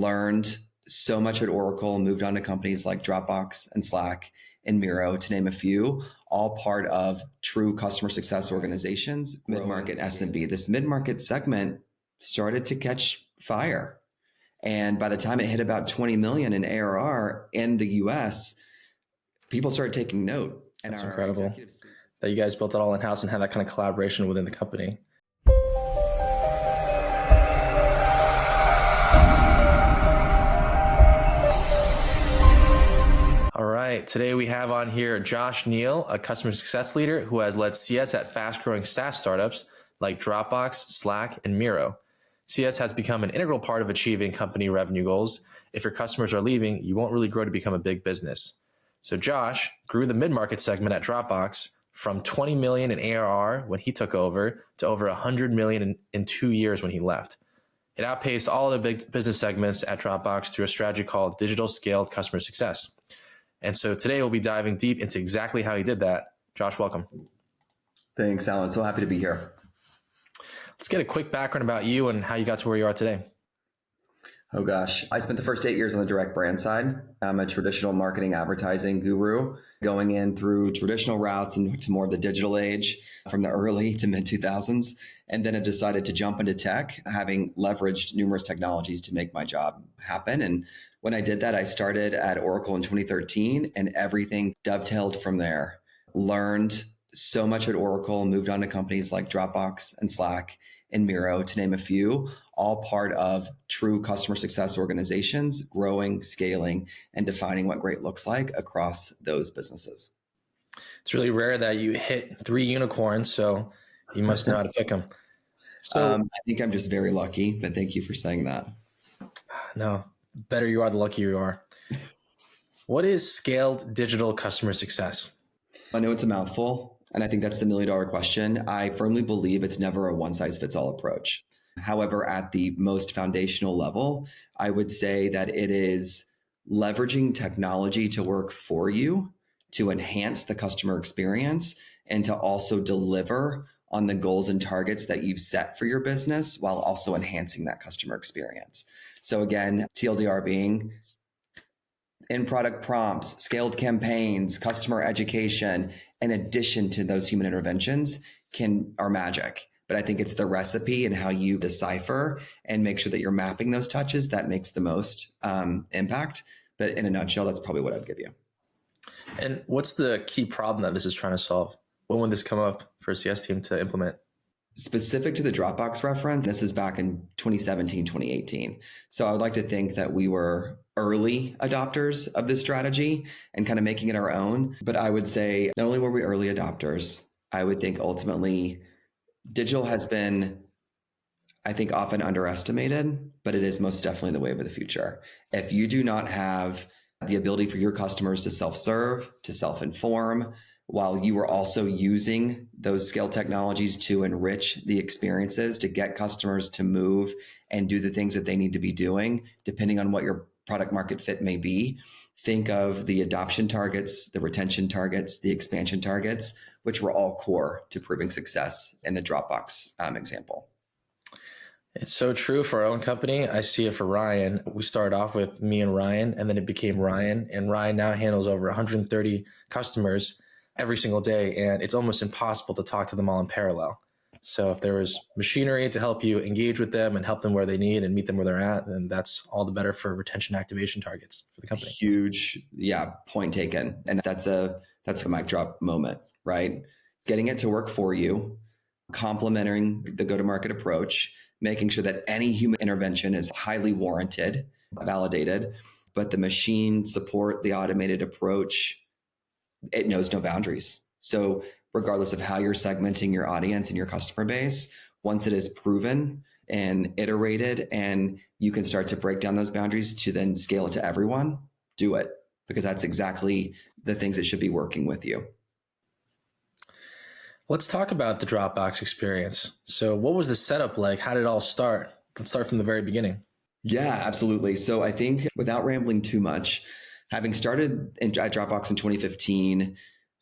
learned so much at Oracle, moved on to companies like Dropbox and Slack and Miro, to name a few, all part of true customer success organizations, mid-market SMB. This mid-market segment started to catch fire. And by the time it hit about 20 million in ARR in the US, people started taking note. And that's incredible that you guys built it all in-house and had that kind of collaboration within the company. All right, today we have on here Josh Neal, a customer success leader who has led CS at fast-growing SaaS startups like Dropbox, Slack, and Miro. CS has become an integral part of achieving company revenue goals. If your customers are leaving, you won't really grow to become a big business. So Josh grew the mid-market segment at Dropbox from 20 million in ARR when he took over to over 100 million in 2 years when he left. It outpaced all the big business segments at Dropbox through a strategy called digital scaled customer success. And so today we'll be diving deep into exactly how he did that. Josh, welcome. Thanks, Alan. So happy to be here. Let's get a quick background about you and how you got to where you are today. Oh gosh, I spent the first 8 years on the direct brand side. I'm a traditional marketing advertising guru, going in through traditional routes into more of the digital age from the early to mid 2000s. And then I decided to jump into tech, having leveraged numerous technologies to make my job happen. And when I did that, I started at Oracle in 2013 and everything dovetailed from there. Learned so much at Oracle, moved on to companies like Dropbox and Slack and Miro, to name a few, all part of true customer success organizations, growing, scaling, and defining what great looks like across those businesses. It's really rare that you hit 3 unicorns, so you must know how to pick them. So I think I'm just very lucky, but thank you for saying that. No, better you are, the luckier you are. What is scaled digital customer success? I know it's a mouthful, and I think that's the $1 million question. I firmly believe it's never a one-size-fits-all approach. However, at the most foundational level, I would say that it is leveraging technology to work for you, to enhance the customer experience, and to also deliver on the goals and targets that you've set for your business while also enhancing that customer experience. So again, TLDR being in-product prompts, scaled campaigns, customer education, in addition to those human interventions are magic. But I think it's the recipe and how you decipher and make sure that you're mapping those touches that makes the most impact. But in a nutshell, that's probably what I'd give you. And what's the key problem that this is trying to solve? When would this come up for a CS team to implement? Specific to the Dropbox reference, this is back in 2017, 2018. So I would like to think that we were early adopters of this strategy and kind of making it our own. But I would say not only were we early adopters, I would think ultimately digital has been, I think, often underestimated, but it is most definitely the wave of the future. If you do not have the ability for your customers to self-serve, to self-inform, while you are also using those scale technologies to enrich the experiences, to get customers to move and do the things that they need to be doing, depending on what your product market fit may be. Think of the adoption targets, the retention targets, the expansion targets, which were all core to proving success in the Dropbox example. It's so true for our own company. I see it for Ryan. We started off with me and Ryan, and then it became Ryan. And Ryan now handles over 130 customers every single day. And it's almost impossible to talk to them all in parallel. So if there was machinery to help you engage with them and help them where they need and meet them where they're at, then that's all the better for retention activation targets for the company. Huge. Yeah. Point taken. And that's a mic drop moment, right? Getting it to work for you, complementing the go-to-market approach, making sure that any human intervention is highly warranted, validated, but the machine support, the automated approach, it knows no boundaries. So regardless of how you're segmenting your audience and your customer base, once it is proven and iterated and you can start to break down those boundaries to then scale it to everyone, do it, because that's exactly the things that should be working with you. Let's talk about the Dropbox experience. So what was the setup like? How did it all start? Let's start from the very beginning. Yeah, absolutely. So I think without rambling too much, having started at Dropbox in 2015,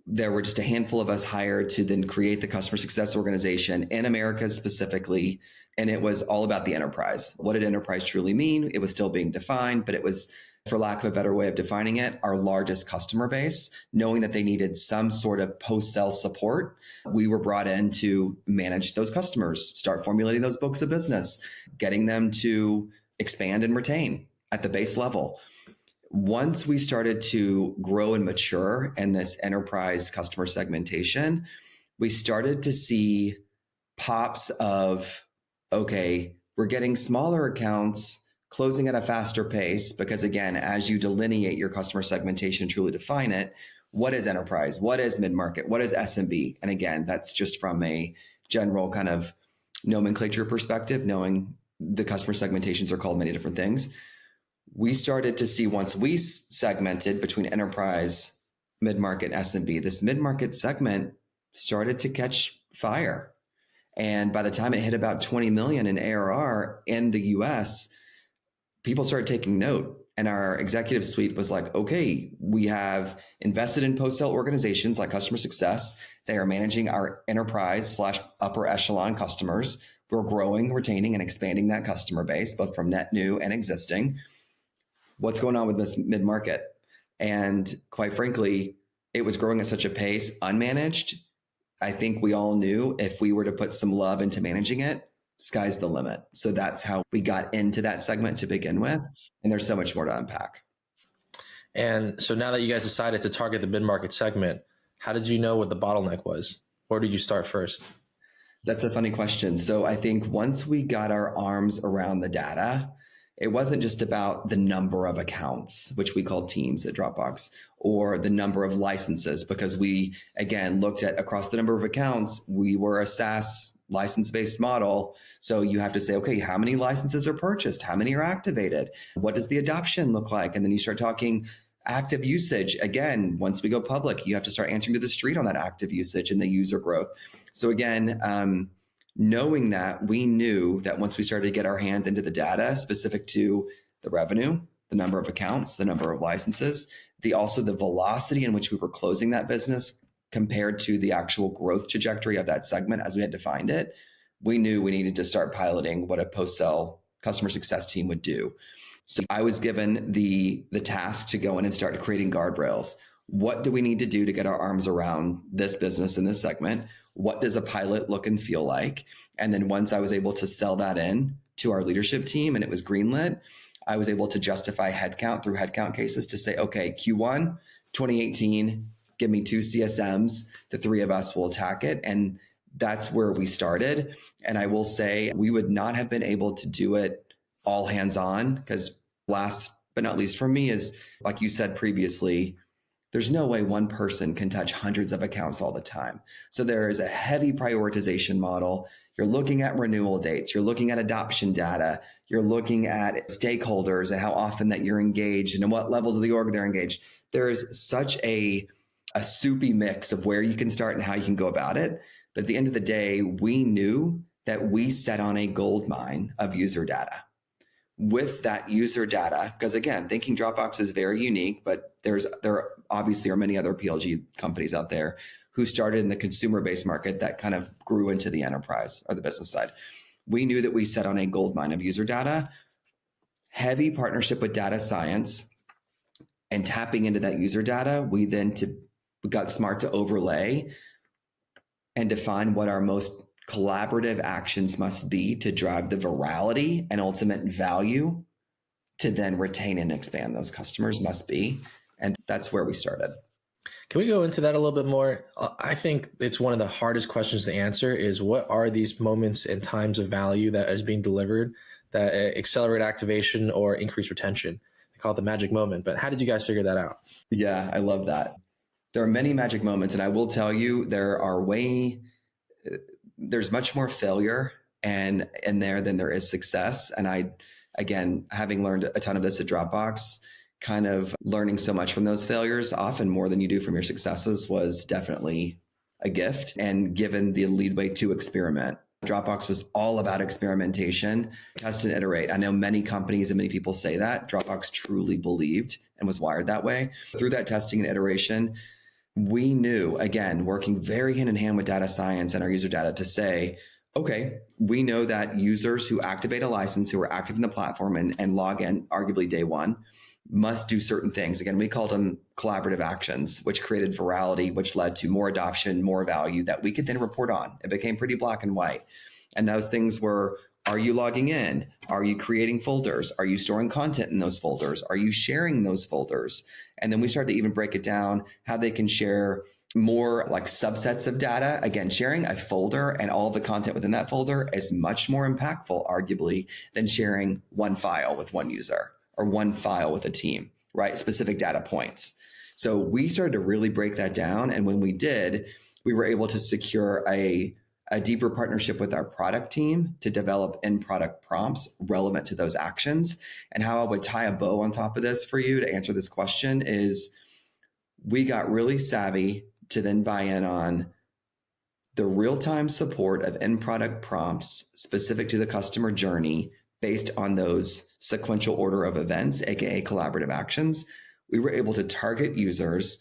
There were just a handful of us hired to then create the customer success organization in America specifically. And it was all about the enterprise. What did enterprise truly mean? It was still being defined, but it was, for lack of a better way of defining it, our largest customer base, knowing that they needed some sort of post-sale support. We were brought in to manage those customers, start formulating those books of business, getting them to expand and retain at the base level. Once we started to grow and mature in this enterprise customer segmentation, we started to see pops of, okay, we're getting smaller accounts closing at a faster pace because, again, as you delineate your customer segmentation, truly define it, what is enterprise? What is mid-market? What is SMB? And again, that's just from a general kind of nomenclature perspective, knowing the customer segmentations are called many different things. We started to see, once we segmented between enterprise, mid-market, SMB, this mid-market segment started to catch fire. And by the time it hit about 20 million in ARR in the US, people started taking note. And our executive suite was like, okay, we have invested in post-sale organizations like customer success. They are managing our enterprise / upper echelon customers. We're growing, retaining, and expanding that customer base, both from net new and existing. What's going on with this mid-market? And quite frankly, it was growing at such a pace, unmanaged. I think we all knew if we were to put some love into managing it, sky's the limit. So that's how we got into that segment to begin with. And there's so much more to unpack. And so now that you guys decided to target the mid-market segment, how did you know what the bottleneck was? Where did you start first? That's a funny question. So I think once we got our arms around the data, it wasn't just about the number of accounts, which we call teams at Dropbox, or the number of licenses, because we, again, looked at across the number of accounts, we were a SaaS license-based model. So you have to say, okay, how many licenses are purchased? How many are activated? What does the adoption look like? And then you start talking active usage. Again, once we go public, you have to start answering to the street on that active usage and the user growth. So again, knowing that, we knew that once we started to get our hands into the data specific to the revenue, the number of accounts, the number of licenses, also the velocity in which we were closing that business compared to the actual growth trajectory of that segment as we had defined it, we knew we needed to start piloting what a post-sale customer success team would do. So I was given the task to go in and start creating guardrails. What do we need to do to get our arms around this business in this segment? What does a pilot look and feel like? And then once I was able to sell that in to our leadership team and it was greenlit, I was able to justify headcount through headcount cases to say, okay, Q1 2018, give me 2 CSMs, the 3 of us will attack it. And that's where we started. And I will say we would not have been able to do it all hands on, because last but not least for me is, like you said previously, there's no way one person can touch hundreds of accounts all the time. So there is a heavy prioritization model. You're looking at renewal dates. You're looking at adoption data. You're looking at stakeholders and how often that you're engaged and in what levels of the org they're engaged. There is such a soupy mix of where you can start and how you can go about it. But at the end of the day, we knew that we set on a gold mine of user data. With that user data, because again, thinking Dropbox is very unique, but there obviously are many other PLG companies out there who started in the consumer-based market that kind of grew into the enterprise or the business side. We knew that we set on a gold mine of user data, heavy partnership with data science, and tapping into that user data. We then got smart to overlay and define what our most collaborative actions must be to drive the virality and ultimate value to then retain and expand those customers must be. And that's where we started. Can we go into that a little bit more? I think it's one of the hardest questions to answer is, what are these moments and times of value that is being delivered that accelerate activation or increase retention? They call it the magic moment. But how did you guys figure that out? Yeah, I love that. There are many magic moments. And I will tell you, there's much more failure in there than there is success. And I, again, having learned a ton of this at Dropbox, kind of learning so much from those failures, often more than you do from your successes, was definitely a gift. And given the leadway to experiment, Dropbox was all about experimentation, test and iterate. I know many companies and many people say that. Dropbox truly believed and was wired that way. Through that testing and iteration, We knew, again, working very hand in hand with data science and our user data to say, okay, we know that users who activate a license, who are active in the platform and log in, arguably day one, must do certain things. Again, we called them collaborative actions, which created virality, which led to more adoption, more value that we could then report on. It became pretty black and white. And those things were, are you logging in? Are you creating folders? Are you storing content in those folders? Are you sharing those folders? And then we started to even break it down how they can share more like subsets of data. Again, sharing a folder and all the content within that folder is much more impactful, arguably, than sharing one file with one user or one file with a team, right? Specific data points. So we started to really break that down. And when we did, we were able to secure a deeper partnership with our product team to develop in-product prompts relevant to those actions. And how I would tie a bow on top of this for you to answer this question is we got really savvy to then buy in on the real-time support of in-product prompts specific to the customer journey based on those sequential order of events, aka collaborative actions. We were able to target users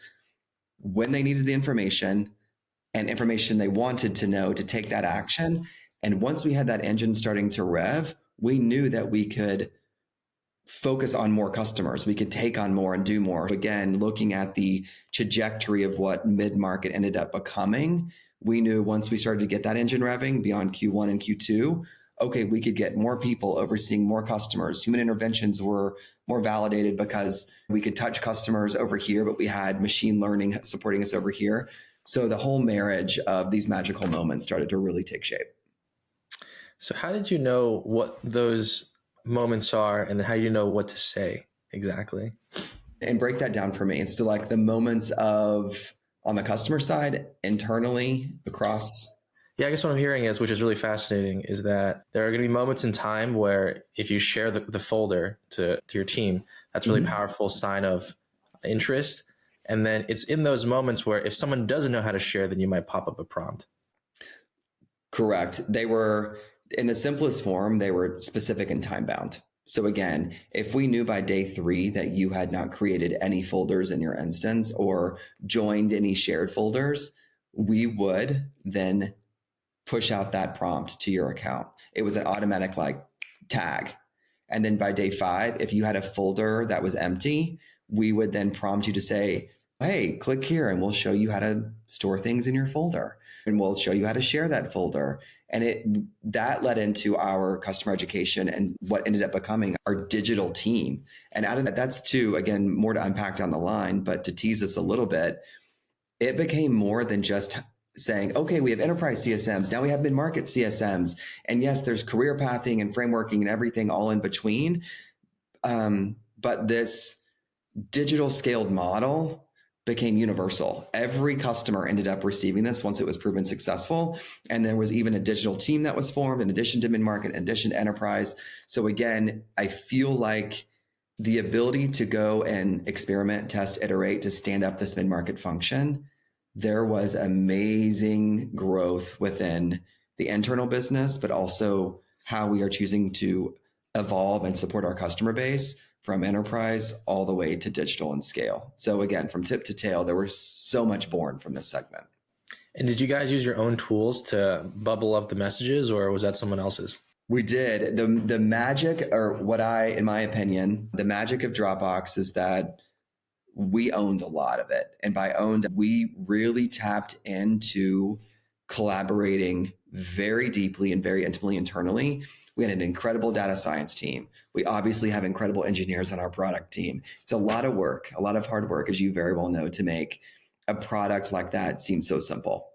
when they needed the information and information they wanted to know to take that action. And once we had that engine starting to rev, we knew that we could focus on more customers. We could take on more and do more. Again, looking at the trajectory of what mid-market ended up becoming, we knew once we started to get that engine revving beyond Q1 and Q2, okay, we could get more people overseeing more customers. Human interventions were more validated because we could touch customers over here, but we had machine learning supporting us over here. So the whole marriage of these magical moments started to really take shape. So how did you know what those moments are, and then how do you know what to say exactly? And break that down for me. So like the moments of on the customer side, internally, across. Yeah, I guess what I'm hearing is, which is really fascinating, is that there are going to be moments in time where if you share the folder to your team, that's a really powerful sign of interest. And then it's in those moments where if someone doesn't know how to share, then you might pop up a prompt. Correct. They were, in the simplest form, they were specific and time bound. So again, if we knew by day 3 that you had not created any folders in your instance or joined any shared folders, we would then push out that prompt to your account. It was an automatic like tag. And then by day 5, if you had a folder that was empty, we would then prompt you to say, hey, click here and we'll show you how to store things in your folder. And we'll show you how to share that folder. And that led into our customer education and what ended up becoming our digital team. And out of that, that's too, again, more to unpack down the line, but to tease us a little bit, it became more than just saying, okay, we have enterprise CSMs. Now we have mid-market CSMs. And yes, there's career pathing and frameworking and everything all in between. But this digital scaled model became universal. Every customer ended up receiving this once it was proven successful. And there was even a digital team that was formed in addition to mid-market, in addition to enterprise. So again, I feel like the ability to go and experiment, test, iterate to stand up this mid-market function, there was amazing growth within the internal business, but also how we are choosing to evolve and support our customer base from enterprise all the way to digital and scale. So again, from tip to tail, there was so much born from this segment. And did you guys use your own tools to bubble up the messages, or was that someone else's? We did. The magic, or in my opinion, the magic of Dropbox is that we owned a lot of it. And by owned, we really tapped into collaborating very deeply and very intimately internally. We had an incredible data science team. We obviously have incredible engineers on our product team. It's a lot of work, a lot of hard work, as you very well know, to make a product like that seem so simple.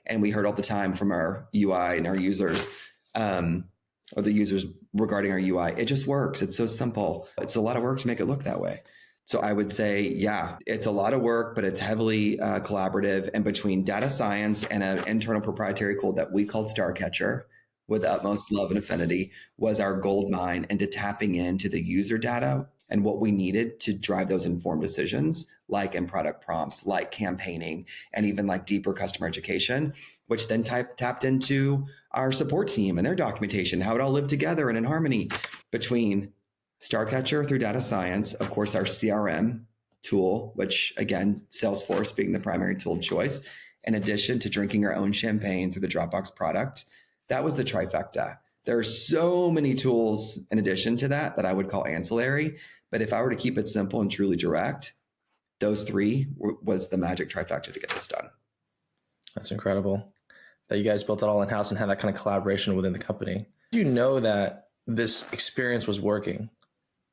And we heard all the time from our UI and our users, or the users regarding our UI, it just works. It's so simple. It's a lot of work to make it look that way. So I would say, yeah, it's a lot of work, but it's heavily collaborative. And between data science and an internal proprietary tool that we called Starcatcher, with the utmost love and affinity, was our gold mine into tapping into the user data and what we needed to drive those informed decisions, like in product prompts, like campaigning, and even like deeper customer education, which then tapped into our support team and their documentation, how it all lived together and in harmony between Starcatcher through data science, of course, our CRM tool, which again, Salesforce being the primary tool of choice, in addition to drinking our own champagne through the Dropbox product, that was the trifecta. There are so many tools in addition to that I would call ancillary. But if I were to keep it simple and truly direct, those three was the magic trifecta to get this done. That's incredible that you guys built it all in-house and had that kind of collaboration within the company. You know that this experience was working.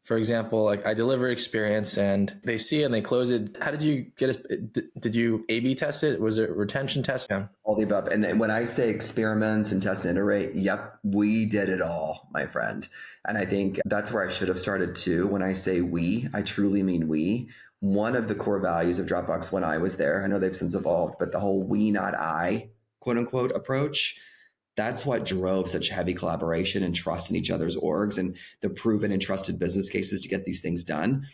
For example, like I deliver experience and they see it and they close it. How did you get it? Did you A/B test it? Was it retention test? Yeah. All the above. And when I say experiments and test and iterate, yep, we did it all, my friend. And I think that's where I should have started too. When I say we, I truly mean we. One of the core values of Dropbox when I was there, I know they've since evolved, but the whole we, not I, quote unquote, approach, that's what drove such heavy collaboration and trust in each other's orgs and the proven and trusted business cases to get these things done.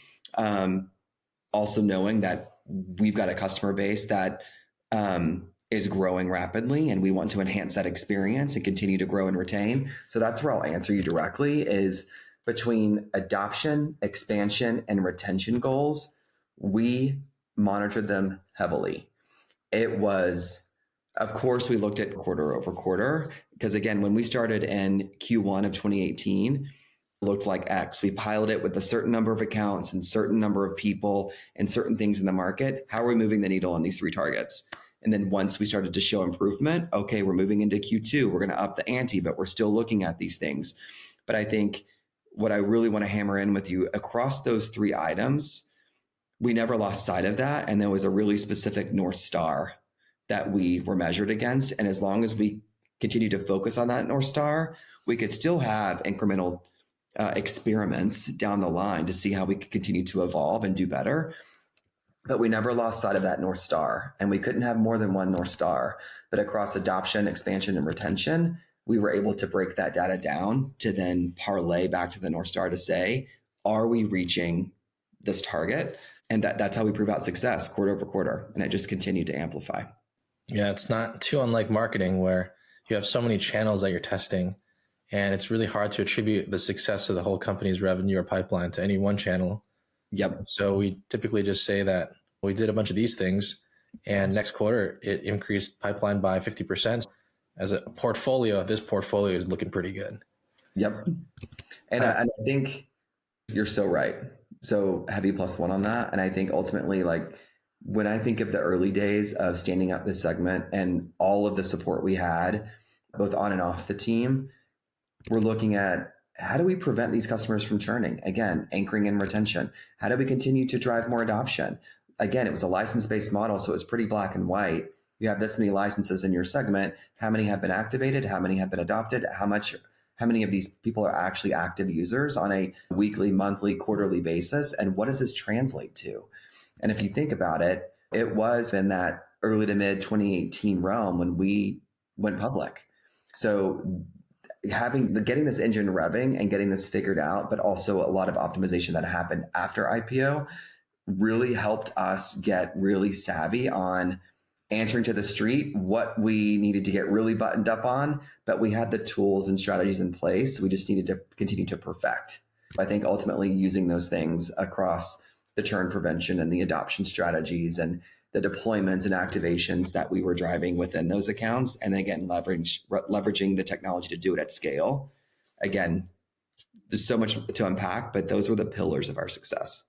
Also knowing that we've got a customer base that is growing rapidly and we want to enhance that experience and continue to grow and retain. So that's where I'll answer you directly is between adoption, expansion, and retention goals, we monitored them heavily. It was, of course, we looked at quarter over quarter because again, when we started in Q1 of 2018, it looked like X. We piloted it with a certain number of accounts and certain number of people and certain things in the market. How are we moving the needle on these three targets? And then once we started to show improvement, okay, we're moving into Q2. We're going to up the ante, but we're still looking at these things. But I think what I really want to hammer in with you across those three items, we never lost sight of that. And there was a really specific North Star that we were measured against. And as long as we continue to focus on that North Star, we could still have incremental experiments down the line to see how we could continue to evolve and do better. But we never lost sight of that North Star. And we couldn't have more than one North Star. But across adoption, expansion, and retention, we were able to break that data down to then parlay back to the North Star to say, are we reaching this target? And that's how we prove out success quarter over quarter. And it just continued to amplify. Yeah, it's not too unlike marketing where you have so many channels that you're testing and it's really hard to attribute the success of the whole company's revenue or pipeline to any one channel. Yep. So we typically just say that we did a bunch of these things and next quarter it increased pipeline by 50%. As a portfolio, this portfolio is looking pretty good. Yep. And I think you're so right. So heavy +1 on that. And I think ultimately, like when I think of the early days of standing up this segment and all of the support we had, both on and off the team, we're looking at how do we prevent these customers from churning? Again, anchoring in retention. How do we continue to drive more adoption? Again, it was a license-based model, so it was pretty black and white. You have this many licenses in your segment. How many have been activated? How many have been adopted? How many of these people are actually active users on a weekly, monthly, quarterly basis? And what does this translate to? And if you think about it, it was in that early to mid 2018 realm when we went public. So getting this engine revving and getting this figured out, but also a lot of optimization that happened after IPO really helped us get really savvy on answering to the street what we needed to get really buttoned up on, but we had the tools and strategies in place. We just needed to continue to perfect. I think ultimately using those things across the churn prevention and the adoption strategies and the deployments and activations that we were driving within those accounts. And again, leveraging the technology to do it at scale. Again, there's so much to unpack, but those were the pillars of our success.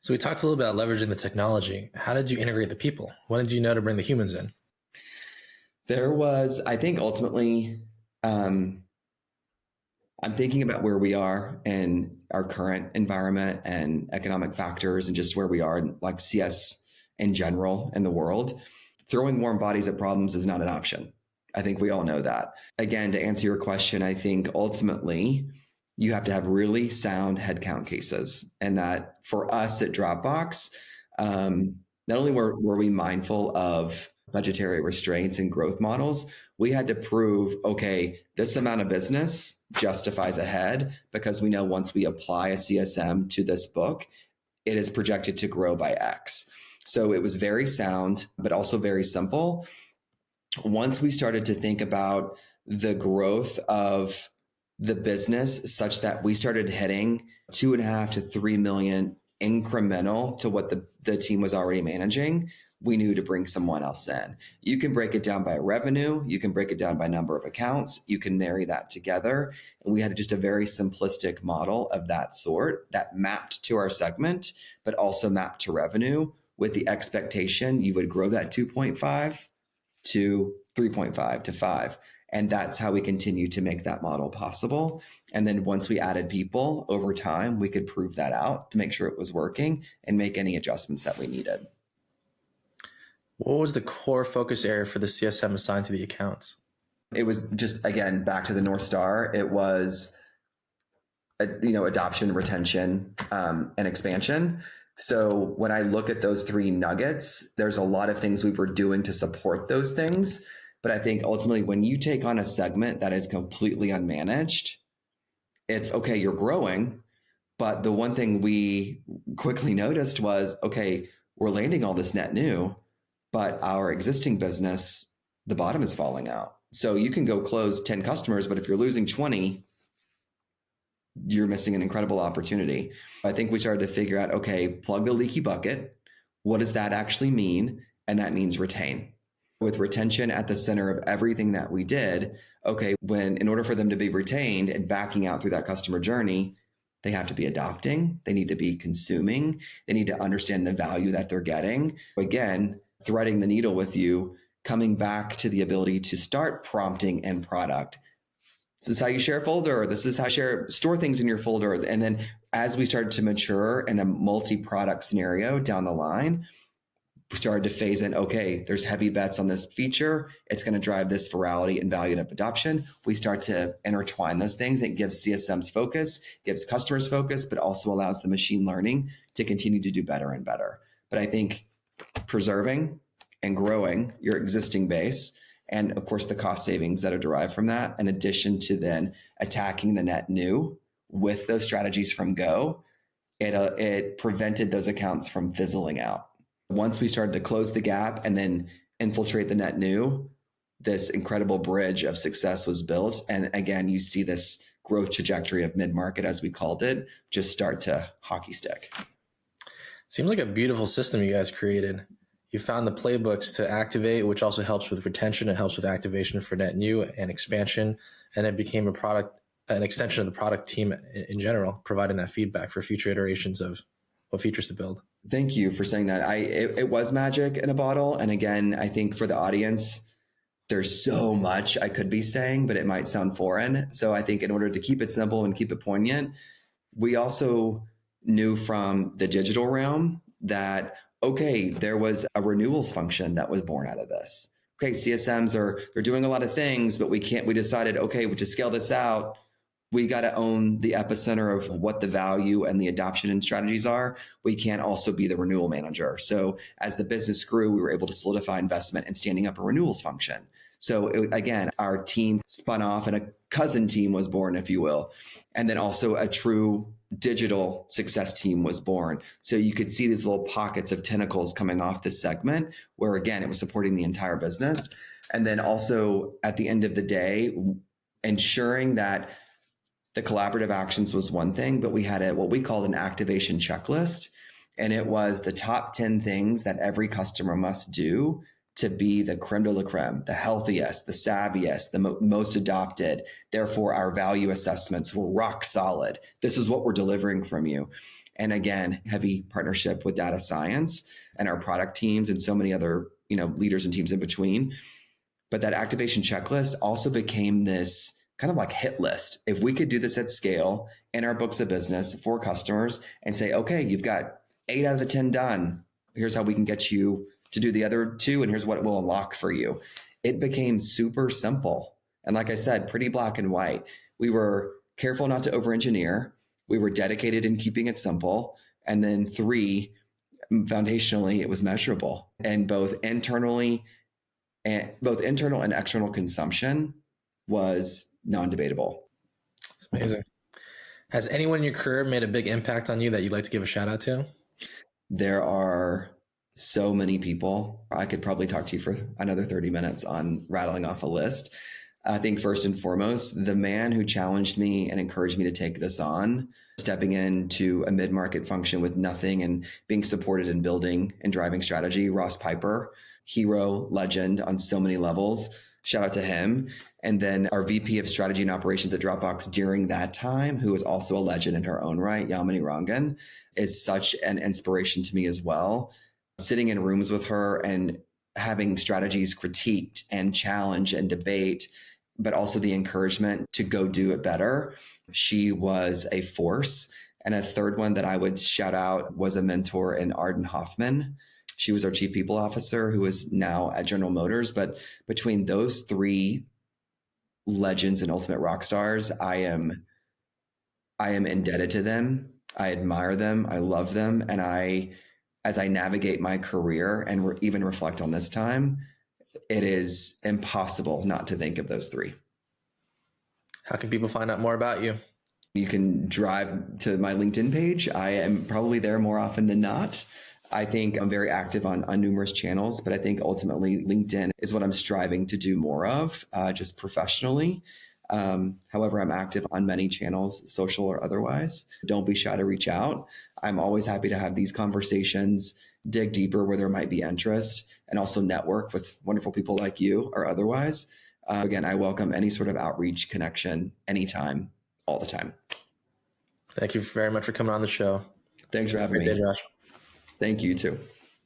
So we talked a little bit about leveraging the technology. How did you integrate the people? When did you know to bring the humans in? There was, I think ultimately, I'm thinking about where we are in our current environment and economic factors and just where we are in like CS in general in the world. Throwing warm bodies at problems is not an option. I think we all know that. Again, to answer your question, I think ultimately you have to have really sound headcount cases. And that for us at Dropbox, not only were we mindful of budgetary restraints and growth models, we had to prove, okay, this amount of business justifies a head because we know once we apply a CSM to this book, it is projected to grow by X. So it was very sound, but also very simple. Once we started to think about the growth of the business such that we started hitting 2.5 to 3 million incremental to what the team was already managing, we knew to bring someone else in. You can break it down by revenue. You can break it down by number of accounts. You can marry that together. And we had just a very simplistic model of that sort that mapped to our segment, but also mapped to revenue with the expectation you would grow that 2.5 to 3.5 to 5. And that's how we continue to make that model possible. And then once we added people over time, we could prove that out to make sure it was working and make any adjustments that we needed. What was the core focus area for the CSM assigned to the accounts? It was just, again, back to the North Star. It was, adoption, retention, and expansion. So when I look at those three nuggets, there's a lot of things we were doing to support those things. But I think ultimately when you take on a segment that is completely unmanaged, it's okay, you're growing. But the one thing we quickly noticed was, okay, we're landing all this net new, but our existing business, the bottom is falling out. So you can go close 10 customers, but if you're losing 20, you're missing an incredible opportunity. I think we started to figure out, okay, plug the leaky bucket. What does that actually mean? And that means retain. With retention at the center of everything that we did, okay, in order for them to be retained and backing out through that customer journey, they have to be adopting, they need to be consuming, they need to understand the value that they're getting. Again, threading the needle with you, coming back to the ability to start prompting in product. This is how you share a folder. This is how you store things in your folder. And then as we started to mature in a multi-product scenario down the line, we started to phase in, okay, there's heavy bets on this feature. It's going to drive this virality and value of adoption. We start to intertwine those things. It gives CSMs focus, gives customers focus, but also allows the machine learning to continue to do better and better. But I think preserving and growing your existing base, and of course the cost savings that are derived from that, in addition to then attacking the net new with those strategies from go, it prevented those accounts from fizzling out. Once we started to close the gap and then infiltrate the net new, this incredible bridge of success was built. And again, you see this growth trajectory of mid-market, as we called it, just start to hockey stick. Seems like a beautiful system you guys created. You found the playbooks to activate, which also helps with retention. It helps with activation for net new and expansion. And it became an extension of the product team in general, providing that feedback for future iterations of what features to build. Thank you for saying that. It was magic in a bottle. And again, I think for the audience, there's so much I could be saying, but it might sound foreign. So I think in order to keep it simple and keep it poignant, we also knew from the digital realm that, okay, there was a renewals function that was born out of this. Okay, CSMs they're doing a lot of things, but we decided, okay, to scale this out, we got to own the epicenter of what the value and the adoption and strategies are. We can't also be the renewal manager. So as the business grew, we were able to solidify investment in standing up a renewals function. So again, our team spun off and a cousin team was born, if you will. And then also a true digital success team was born. So you could see these little pockets of tentacles coming off this segment where, again, it was supporting the entire business. And then also at the end of the day, ensuring that the collaborative actions was one thing, but we had what we called an activation checklist. And it was the top 10 things that every customer must do to be the creme de la creme, the healthiest, the savviest, the most adopted. Therefore, our value assessments were rock solid. This is what we're delivering from you. And again, heavy partnership with data science and our product teams and so many other, leaders and teams in between. But that activation checklist also became this kind of like hit list. If we could do this at scale in our books of business for customers and say, okay, you've got 8 out of the 10 done. Here's how we can get you to do the other 2. And here's what it will unlock for you. It became super simple. And like I said, pretty black and white. We were careful not to over-engineer. We were dedicated in keeping it simple. And then 3, foundationally, it was measurable. And both internal and external consumption was non-debatable. It's amazing. Has anyone in your career made a big impact on you that you'd like to give a shout out to? There are so many people. I could probably talk to you for another 30 minutes on rattling off a list. I think first and foremost, the man who challenged me and encouraged me to take this on, stepping into a mid-market function with nothing and being supported in building and driving strategy, Ross Piper, hero, legend on so many levels. Shout out to him. And then our VP of strategy and operations at Dropbox during that time, who was also a legend in her own right, Yamini Rangan, is such an inspiration to me as well. Sitting in rooms with her and having strategies critiqued and challenged and debate, but also the encouragement to go do it better. She was a force. And a third one that I would shout out was a mentor in Arden Hoffman. She was our chief people officer who is now at General Motors. But between those three legends and ultimate rock stars, I am indebted to them. I admire them. I love them. And as I navigate my career and even reflect on this time, it is impossible not to think of those three. How can people find out more about you? You can drive to my LinkedIn page. I am probably there more often than not. I think I'm very active on numerous channels, but I think ultimately LinkedIn is what I'm striving to do more of, just professionally. However, I'm active on many channels, social or otherwise. Don't be shy to reach out. I'm always happy to have these conversations, dig deeper where there might be interest, and also network with wonderful people like you or otherwise. Again, I welcome any sort of outreach connection anytime, all the time. Thank you very much for coming on the show. Thanks for having me. Great day, Josh. Thank you too.